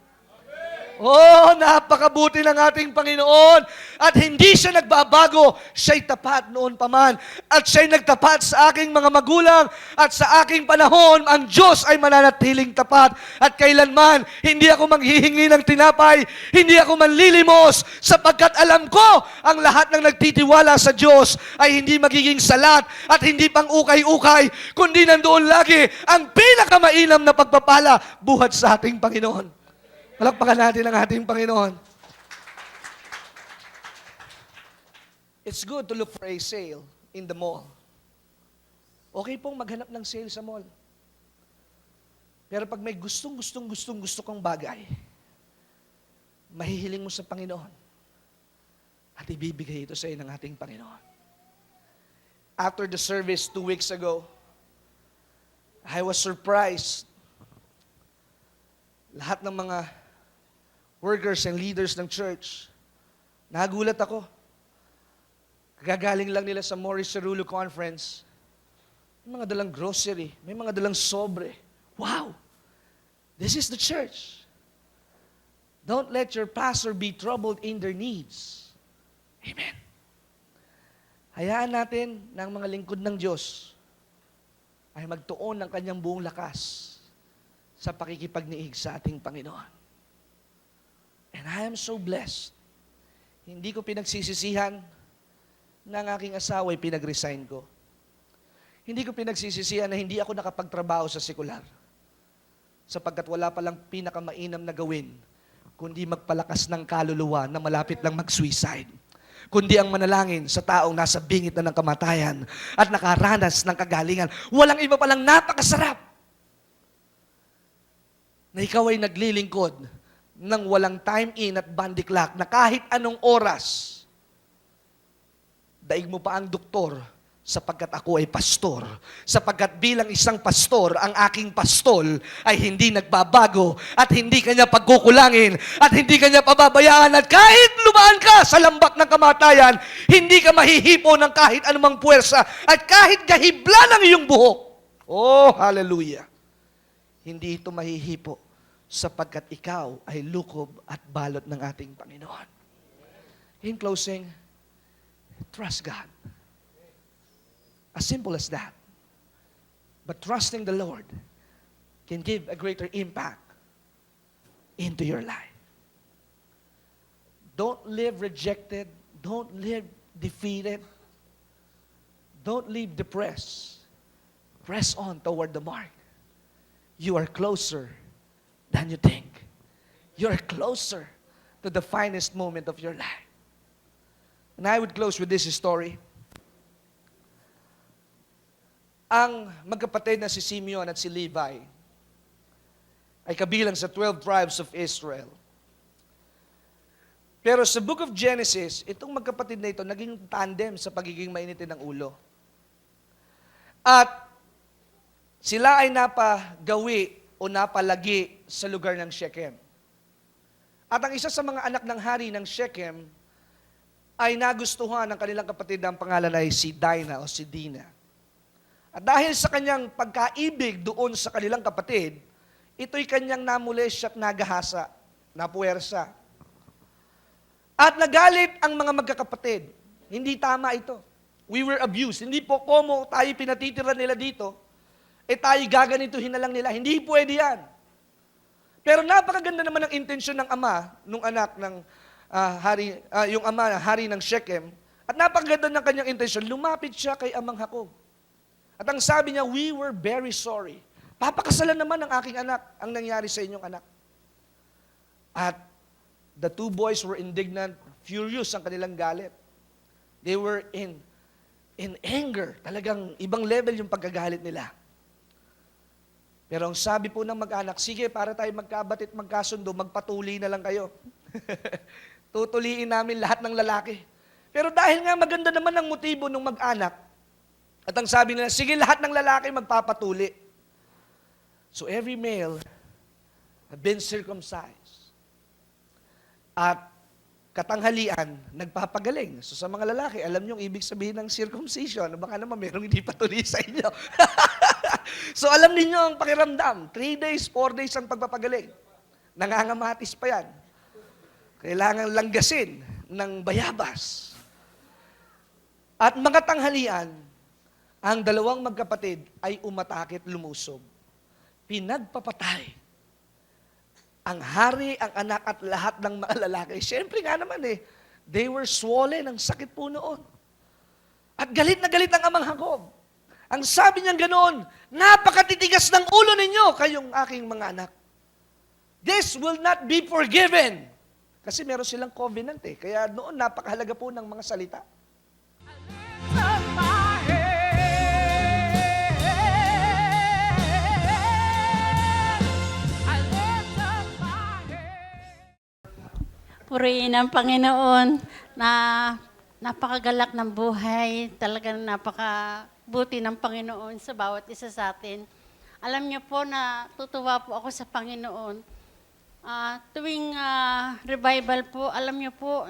Oh, napakabuti ng ating Panginoon. At hindi siya nagbabago. Siya'y tapat noon pa man. At siya'y nagtapat sa aking mga magulang. At sa aking panahon, ang Diyos ay mananatiling tapat. At kailanman, hindi ako manghihingi ng tinapay. Hindi ako manlilimos. Sapagkat alam ko, ang lahat ng nagtitiwala sa Diyos ay hindi magiging salat at hindi pang ukay-ukay, kundi nandoon lagi ang pinakamainam na pagpapala buhat sa ating Panginoon. Palakpakan natin ang ating Panginoon. It's good to look for a sale, in the mall. Okay pong maghanap ng sale sa mall. Pero pag may gusto kang bagay, mahihiling mo sa Panginoon at ibibigay ito sa iyo ng ating Panginoon. After the service 2 weeks ago, I was surprised. Lahat ng mga workers and leaders ng church, nagulat ako. Gagaling lang nila sa Morris Cerullo Conference. May mga dalang grocery, may mga dalang sobre. Wow! This is the church. Don't let your pastor be troubled in their needs. Amen. Hayaan natin ng mga lingkod ng Diyos ay magtuon ng kanyang buong lakas sa pakikipagniig sa ating Panginoon. And I am so blessed. Hindi ko pinagsisisihan na ang aking asawa ay pinag-resign ko. Hindi ko pinagsisisihan na hindi ako nakapagtrabaho sa sekular. Sapagkat wala palang pinakamainam na gawin, kundi magpalakas ng kaluluwa na malapit lang mag-suicide. Kundi ang manalangin sa taong nasa bingit na ng kamatayan at nakaranas ng kagalingan. Walang iba palang napakasarap na ikaw ay naglilingkod ng walang time in at body clock na kahit anong oras, daig mo pa ang doktor sapagkat ako ay pastor. Sapagkat bilang isang pastor, ang aking pastol ay hindi nagbabago at hindi kanya pagkukulangin at hindi kanya pababayaan at kahit lumaan ka sa lambak ng kamatayan, hindi ka mahihipo ng kahit anumang puwersa at kahit gahibla ng iyong buhok. Oh, hallelujah! Hindi ito mahihipo sapagkat ikaw ay lukob at balot ng ating Panginoon. In closing, trust God. As simple as that. But trusting the Lord can give a greater impact into your life. Don't live rejected. Don't live defeated. Don't live depressed. Press on toward the mark. You are closer than you think. You are closer to the finest moment of your life. And I would close with this story. Ang magkapatid na si Simeon at si Levi ay kabilang sa 12 tribes of Israel. Pero sa Book of Genesis, itong magkapatid na ito naging tandem sa pagiging mainitin ng ulo. At sila ay napagawi o napalagi sa lugar ng Shechem. At ang isa sa mga anak ng hari ng Shechem ay nagustuhan ng kanilang kapatid na ang pangalan ay si Dinah o si Dina. At dahil sa kanyang pagkaibig doon sa kanilang kapatid, ito'y kanyang namulesya at nagahasa, napuwersa. At nagalit ang mga magkakapatid. Hindi tama ito. We were abused. Hindi po como tayo pinatitira nila dito, tayo gaganituhin na lang nila. Hindi pwede yan. Pero napakaganda naman ang intensyon ng ama, nung anak ng yung ama, hari ng Shechem, at napakaganda ng kanyang intensyon, lumapit siya kay amang Jacob. At ang sabi niya, we were very sorry. Papakasalan naman ng aking anak ang nangyari sa inyong anak. At the two boys were indignant, furious ang kanilang galit. They were in anger. Talagang ibang level yung pagkagalit nila. Pero ang sabi po ng mag-anak, sige, para tayo magkabatit, magkasundo, magpatuloy na lang kayo. Tutuliin namin lahat ng lalaki. Pero dahil nga maganda naman ang motibo ng mag-anak, at ang sabi nila, sige, lahat ng lalaki magpapatuli. So every male had been circumcised. At katanghalian, nagpapagaling. So sa mga lalaki, alam niyo ang ibig sabihin ng circumcision. Baka naman mayroong hindi patuli sa inyo. So alam niyo ang pakiramdam. 3 days, 4 days ang pagpapagaling. Nangangamatis pa yan. Kailangan langgasin ng bayabas. At mga tanghalian, ang dalawang magkapatid ay umatakit lumusob. Pinagpapatay. Ang hari, ang anak at lahat ng mga lalaki. Siyempre nga naman they were swollen, ang sakit po noon. At galit na galit ang amang Jacob. Ang sabi niya ganoon, napakatitigas ng ulo ninyo, kayong aking mga anak. This will not be forgiven. Kasi meron silang covenant kaya noon napakahalaga po ng mga salita. I lift up my Purihin ang Panginoon na napakagalak ng buhay. Talagang napakabuti ng Panginoon sa bawat isa sa atin. Alam niyo po na tutuwa po ako sa Panginoon. Tuwing revival po, alam niyo po,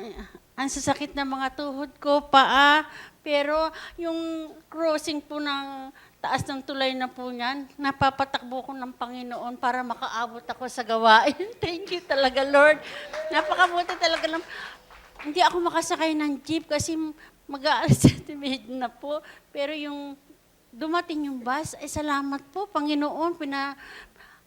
ang sasakit ng mga tuhod ko, paa, pero yung crossing po ng taas ng tulay na po niyan, napapatakbo ko ng Panginoon para makaabot ako sa gawain. Thank you talaga, Lord. Napakabuti talaga ng... Hindi ako makasakay ng jeep kasi mag-aalas na po. Pero yung dumating yung bus, ay salamat po, Panginoon.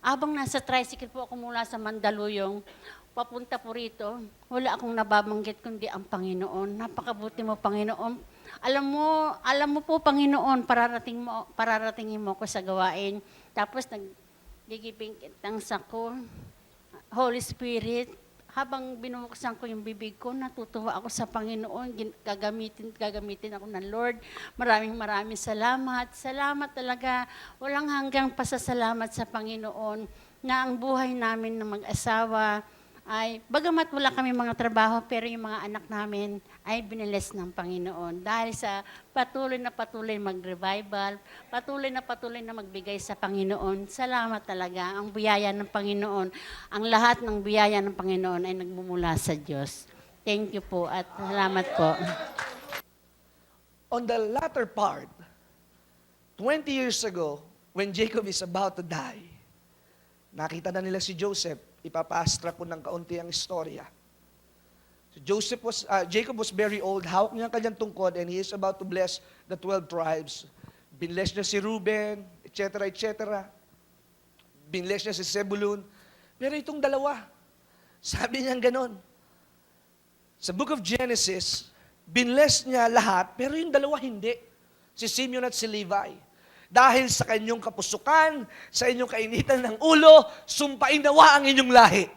Abang nasa tricycle po ako mula sa Mandaluyong, papunta po rito, wala akong nababanggit kundi ang Panginoon. Napakabuti mo, Panginoon. Alam mo po, Panginoon, pararatingin mo ako sa gawain. Tapos naggigiping kitang sako, Holy Spirit, habang binubuksan ko yung bibig ko, natutuwa ako sa Panginoon. Gagamitin ako ng Lord. Maraming salamat. Salamat talaga. Walang hanggang pasasalamat sa Panginoon na ang buhay namin ng mag-asawa ay, bagamat wala kami mga trabaho, pero yung mga anak namin ay biniles ng Panginoon. Dahil sa patuloy na mag-revival, patuloy na magbigay sa Panginoon. Salamat talaga. Ang biyaya ng Panginoon, ang lahat ng biyaya ng Panginoon ay nagmumula sa Diyos. Thank you po at salamat po. On the latter part, 20 years ago, when Jacob is about to die, nakita na nila si Joseph. Ipapastra ko ng kaunti ang istorya. So Jacob was very old, hawak niya ang kanyang tungkod, and he is about to bless the 12 tribes. Binless niya si Reuben, etc., etc. Binless niya si Zebulun. Pero itong dalawa, sabi niya ganon. Sa book of Genesis, binless niya lahat, pero yung dalawa hindi. Si Simeon at si Levi. Dahil sa kanyong kapusukan, sa inyong kainitan ng ulo, sumpain nawa ang inyong lahi.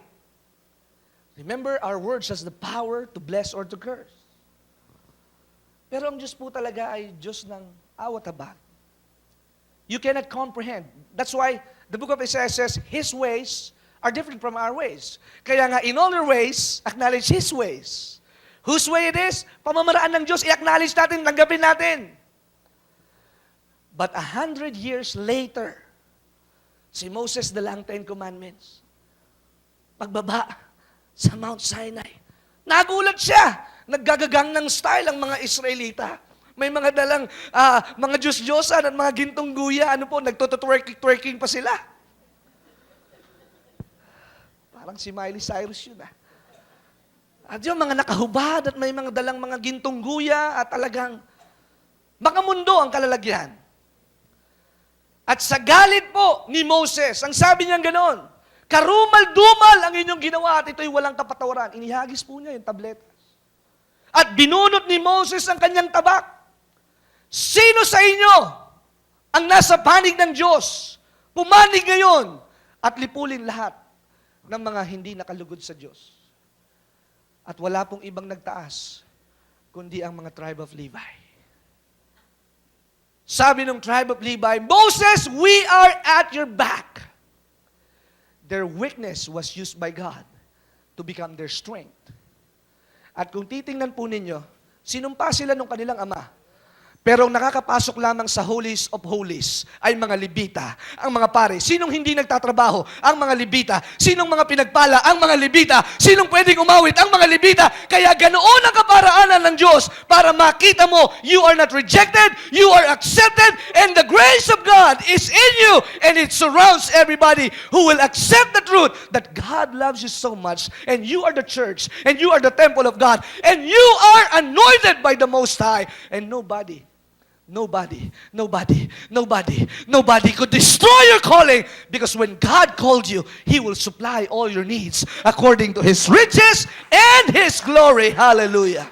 Remember, our words has the power to bless or to curse. Pero ang Diyos po talaga ay Diyos ng awat habag. You cannot comprehend. That's why the book of Isaiah says, His ways are different from our ways. Kaya nga, in all your ways, acknowledge His ways. Whose way it is? Pamamaraan ng Diyos, i-acknowledge natin, tanggapin natin. But 100 years later, si Moses dala ang 10 Commandments. Pagbaba sa Mount Sinai, nagulat siya. Naggagagang ng style ang mga Israelita. May mga dalang mga Diyos-Diyosan at mga gintong guya. Nagtotwerking pa sila. Parang si Miley Cyrus yun At yung mga nakahubad at may mga dalang mga gintong guya at talagang makamundo ang kalalagyan. At sa galit po ni Moses, ang sabi niya ganon, karumal-dumal ang inyong ginawa at ito'y walang kapatawaran. Inihagis po niya yung tabletas. At binunot ni Moses ang kanyang tabak. Sino sa inyo ang nasa panig ng Diyos? Pumanig ngayon at lipulin lahat ng mga hindi nakalugod sa Diyos. At wala pong ibang nagtaas, kundi ang mga tribe of Levi. Sabi ng tribe of Levi, Moses, we are at your back. Their weakness was used by God to become their strength. At kung titingnan po ninyo, sinumpa sila ng kanilang ama. Pero ang nakakapasok lamang sa Holies of Holies ay mga Levita, ang mga pare. Sinong hindi nagtatrabaho? Ang mga Levita. Sinong mga pinagpala? Ang mga Levita. Sinong pwedeng umawit? Ang mga Levita. Kaya ganoon ang kaparaanan ng Diyos para makita mo, you are not rejected, you are accepted, and the grace of God is in you, and it surrounds everybody who will accept the truth that God loves you so much, and you are the church, and you are the temple of God, and you are anointed by the Most High, and nobody could destroy your calling, because when God called you, He will supply all your needs according to His riches and His glory. Hallelujah.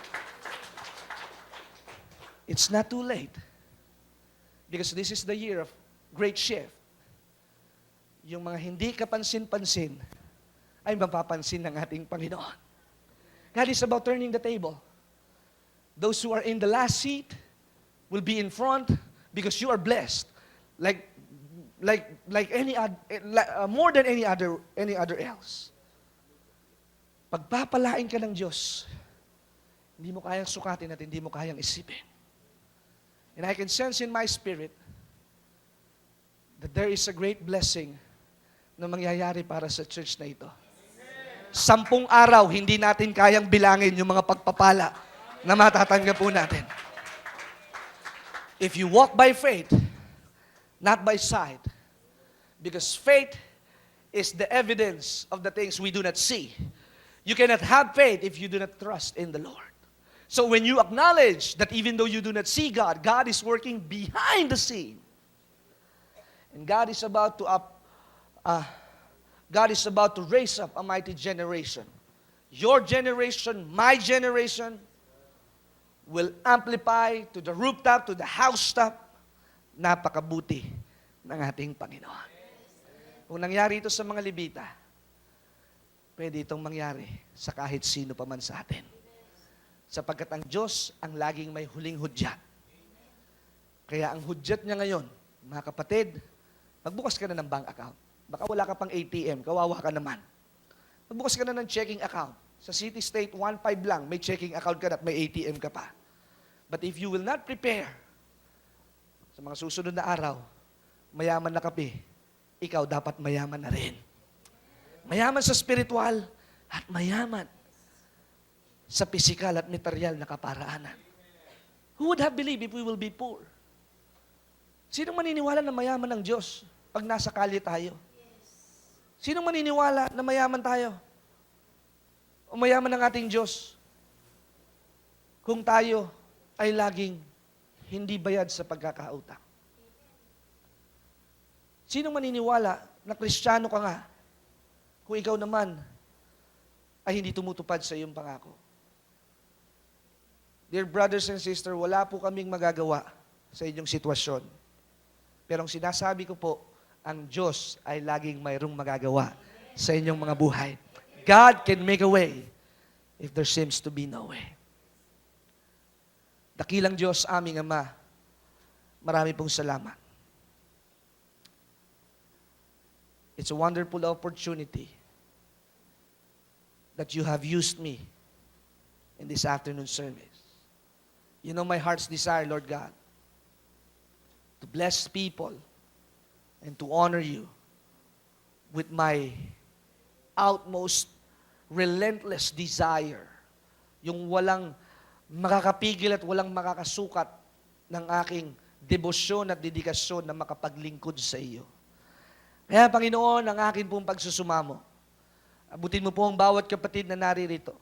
It's not too late, because this is the year of great shift. Yung mga hindi kapansin-pansin ay mapapansin ng ating Panginoon. God is about turning the table. Those who are in the last seat will be in front because you are blessed, like any other, more than any other else. Pagpapalain ka ng Diyos, hindi mo kayang sukatin at hindi mo kayang isipin. And I can sense in my spirit that there is a great blessing na mangyayari para sa church na ito. 10 araw, hindi natin kayang bilangin yung mga pagpapala na matatanggap po natin. If you walk by faith, not by sight, because faith is the evidence of the things we do not see. You cannot have faith if you do not trust in the Lord. So when you acknowledge that even though you do not see God, God is working behind the scene. And God is about to raise up a mighty generation. Your generation, my generation, will amplify to the rooftop, to the housetop. Napakabuti ng ating Panginoon. Kung nangyari ito sa mga Levita, pwede itong mangyari sa kahit sino pa man sa atin. Sapagkat ang Diyos ang laging may huling hudyat. Kaya ang hudyat niya ngayon, mga kapatid, magbukas ka na ng bank account. Baka wala ka pang ATM, kawawa ka naman. Magbukas ka na ng checking account. Sa City State, 1.5 lang, may checking account ka na at may ATM ka pa. But if you will not prepare, sa mga susunod na araw, mayaman na kape, ikaw dapat mayaman na rin. Mayaman sa spiritual at mayaman sa pisikal at material na kaparaanan. Who would have believed if we will be poor? Sino maniniwala na mayaman ng Diyos pag nasa kalye tayo? Sino maniniwala na mayaman tayo? O mayaman ng ating Diyos kung tayo ay laging hindi bayad sa pagkakautang? Sino maniniwala na Kristiyano ka nga kung ikaw naman ay hindi tumutupad sa iyong pangako? Dear brothers and sisters, wala po kaming magagawa sa inyong sitwasyon. Pero ang sinasabi ko po, ang Diyos ay laging mayroong magagawa sa inyong mga buhay. God can make a way if there seems to be no way. Dakilang Diyos, aming Ama, marami pong salamat. It's a wonderful opportunity that you have used me in this afternoon service. You know my heart's desire, Lord God, to bless people and to honor you with my utmost relentless desire, yung walang makakapigil at walang makakasukat ng aking debosyon at dedikasyon na makapaglingkod sa iyo. Kaya Panginoon, ang akin pong pagsusumamo, abutin mo po ang bawat kapatid na naririto.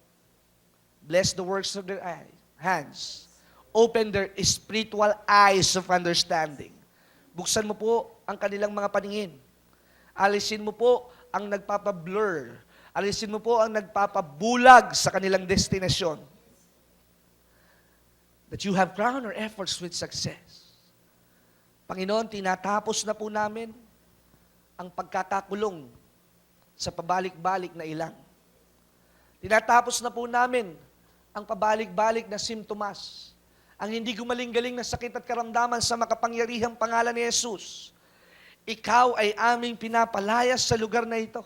Bless the works of their hands. Open their spiritual eyes of understanding. Buksan mo po ang kanilang mga paningin. Alisin mo po ang nagpapablur. Alisin mo po ang nagpapabulag sa kanilang destinasyon. That you have crowned our efforts with success. Panginoon, tinatapos na po namin ang pagkakakulong sa pabalik-balik na ilang. Tinatapos na po namin ang pabalik-balik na simptomas. Ang hindi gumaling-galing na sakit at karamdaman sa makapangyarihang pangalan ni Jesus. Ikaw ay aming pinapalayas sa lugar na ito.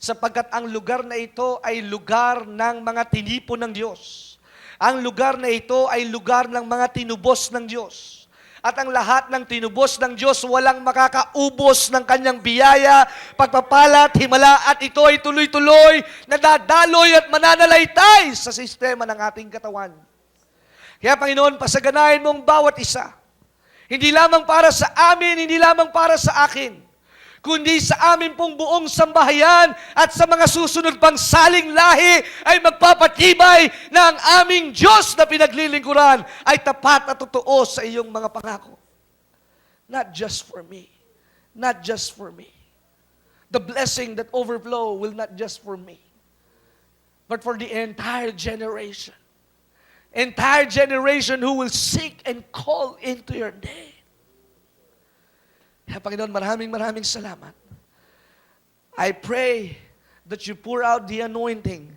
Sapagkat ang lugar na ito ay lugar ng mga tinipon ng Diyos. Ang lugar na ito ay lugar ng mga tinubos ng Diyos. At ang lahat ng tinubos ng Diyos, walang makakaubos ng kanyang biyaya, pagpapala at himala, at ito ay tuloy-tuloy na dadaloy at mananalaytay sa sistema ng ating katawan. Kaya Panginoon, pasaganahin mong bawat isa. Hindi lamang para sa amin, hindi lamang para sa akin, kundi sa amin pong buong sambahayan at sa mga susunod pang saling lahi ay magpapatibay na ang aming Diyos na pinaglilingkuran ay tapat at totoo sa iyong mga pangako. Not just for me. Not just for me. The blessing that overflow will not just for me, but for the entire generation. Entire generation who will seek and call into your name. Kaya Panginoon, maraming salamat. I pray that you pour out the anointing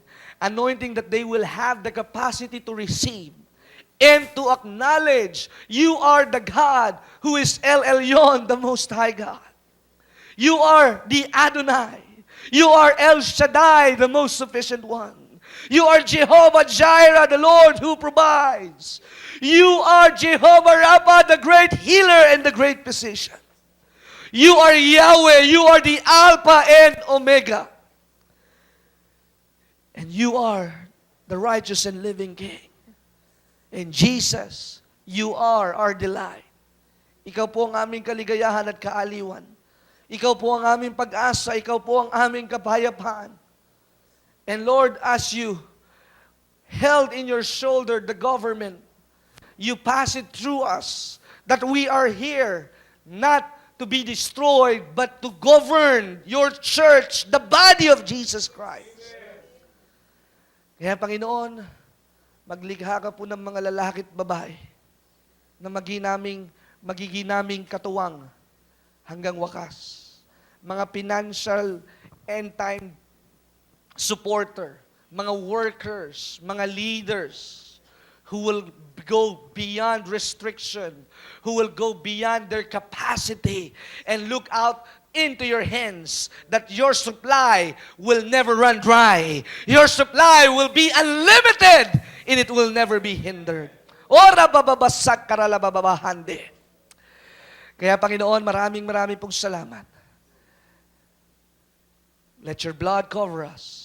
that they will have the capacity to receive and to acknowledge you are the God who is El Elyon, the Most High God. You are the Adonai. You are El Shaddai, the most sufficient one. You are Jehovah Jireh, the Lord who provides. You are Jehovah Rapha, the great healer and the great physician. You are Yahweh. You are the Alpha and Omega. And you are the righteous and living King. And Jesus, you are our delight. Ikaw po ang aming kaligayahan at kaaliwan. Ikaw po ang aming pag-asa. Ikaw po ang aming kapayapaan. And Lord, as you held in your shoulder the government, you pass it through us, that we are here not to be destroyed, but to govern your church, the body of Jesus Christ. Kaya Panginoon, maglikha ka po ng mga lalaki at babae na magiging naming katuwang hanggang wakas. Mga financial end-time supporter, mga workers, mga leaders who will go beyond restriction, who will go beyond their capacity and look out into your hands that your supply will never run dry. Your supply will be unlimited and it will never be hindered. Ora bababasak karalababahande. Kaya Panginoon, maraming pong salamat. Let your blood cover us.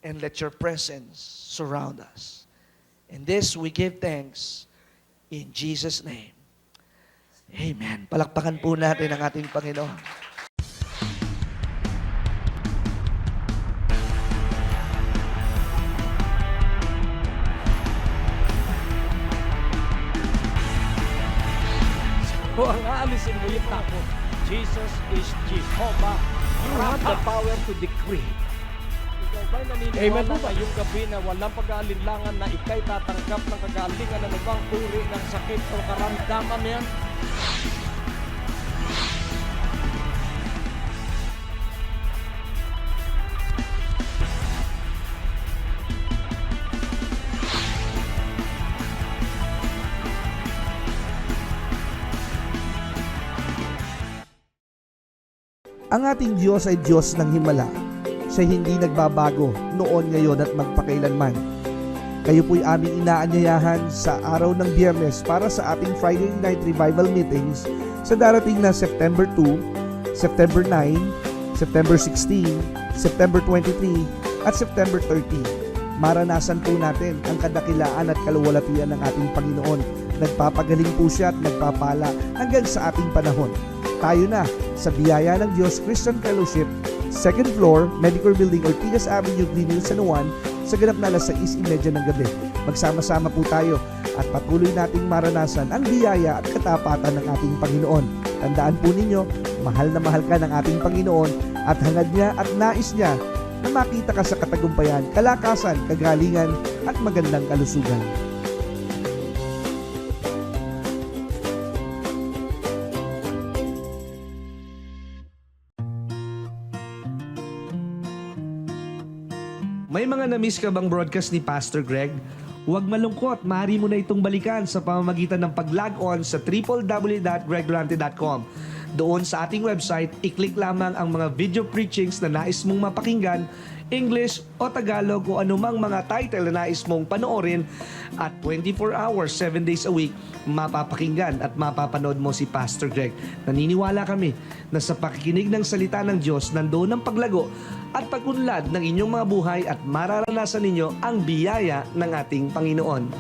And let your presence surround us. And this we give thanks in Jesus' name. Amen. Palakpakan po natin ang ating Panginoon. Kung ang aalisin mo yung takot, Jesus is Jehovah. You have the power to decree. Ikaw ba'y naniniwala na ngayong gabi na walang pag-aalinlangan na ikay tatanggap ng kagalingan ng ibang uri ng sakit o karamdaman yan? Ang ating Diyos ay Diyos ng himala. Siya hindi nagbabago noon, ngayon at magpakailanman. Kayo po'y aming inaanyayahan sa araw ng Biyernes para sa ating Friday Night Revival Meetings sa darating na September 2, September 9, September 16, September 23, at September 30. Maranasan po natin ang kadakilaan at kaluwalhatian ng ating Panginoon. Nagpapagaling po siya at nagpapala hanggang sa ating panahon. Tayo na sa biyaya ng Diyos Christian Fellowship, 2nd floor, Medicare Building, Ortigas Avenue, Green Hills, San Juan, sa ganap na alas 6:30 ng gabi. Magsama-sama po tayo at patuloy nating maranasan ang biyaya at katapatan ng ating Panginoon. Tandaan po ninyo, mahal na mahal ka ng ating Panginoon at hangad niya at nais niya na makita ka sa katagumpayan, kalakasan, kagalingan at magandang kalusugan. May mga na-miss ka bang broadcast ni Pastor Greg? Huwag malungkot, maaari mo na itong balikan sa pamamagitan ng pag-log on sa www.gregrante.com. Doon sa ating website, i-click lamang ang mga video preachings na nais mong mapakinggan, English o Tagalog o anumang mga title na nais mong panoorin at 24 hours, 7 days a week, mapapakinggan at mapapanood mo si Pastor Greg. Naniniwala kami na sa pakikinig ng salita ng Diyos, nandoon ang paglago at pag-unlad ng inyong mga buhay at mararanasan ninyo ang biyaya ng ating Panginoon.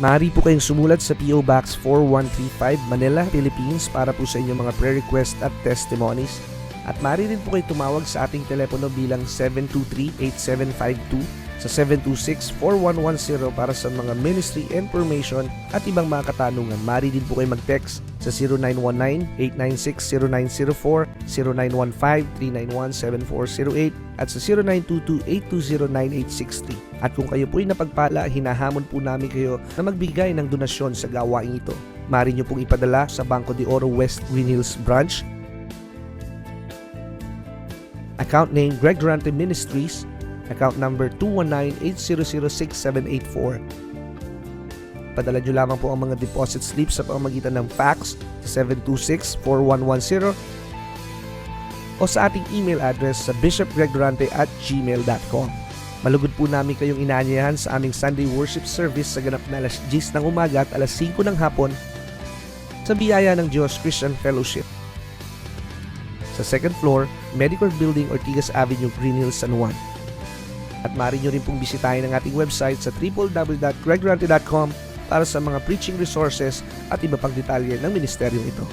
Maaari po kayong sumulat sa P.O. Box 4135, Manila, Philippines para po sa inyong mga prayer request at testimonies. At maaari rin po kayo tumawag sa ating telepono bilang 723-8752 sa 726-4110 para sa mga ministry information at ibang mga katanungan. Maaari din po kayo mag-text sa 0919-896-0904, 0915-391-7408 at sa 0922-820-9860. At kung kayo po'y napagpala, hinahamon po namin kayo na magbigay ng donasyon sa gawain ito. Maaari nyo pong ipadala sa Banco de Oro West Green Hills Branch. Account name Greg Durante Ministries. Account number 219-800-6784. Padala nyo lamang po ang mga deposit slips sa pamamagitan ng fax sa 726-4110 o sa ating email address sa bishopgregdurante@gmail.com. Malugod po namin kayong inaanyayahan sa aming Sunday worship service sa ganap na alas 10 ng umaga at alas 5 ng hapon sa Biyaya ng Diyos Christian Fellowship. Sa second floor, Medical Building, Ortigas Avenue, Green Hills, San Juan. At maaari nyo rin pong bisitahin ang ating website sa www.gregdurante.com para sa mga preaching resources at iba pang detalye ng ministeryong ito.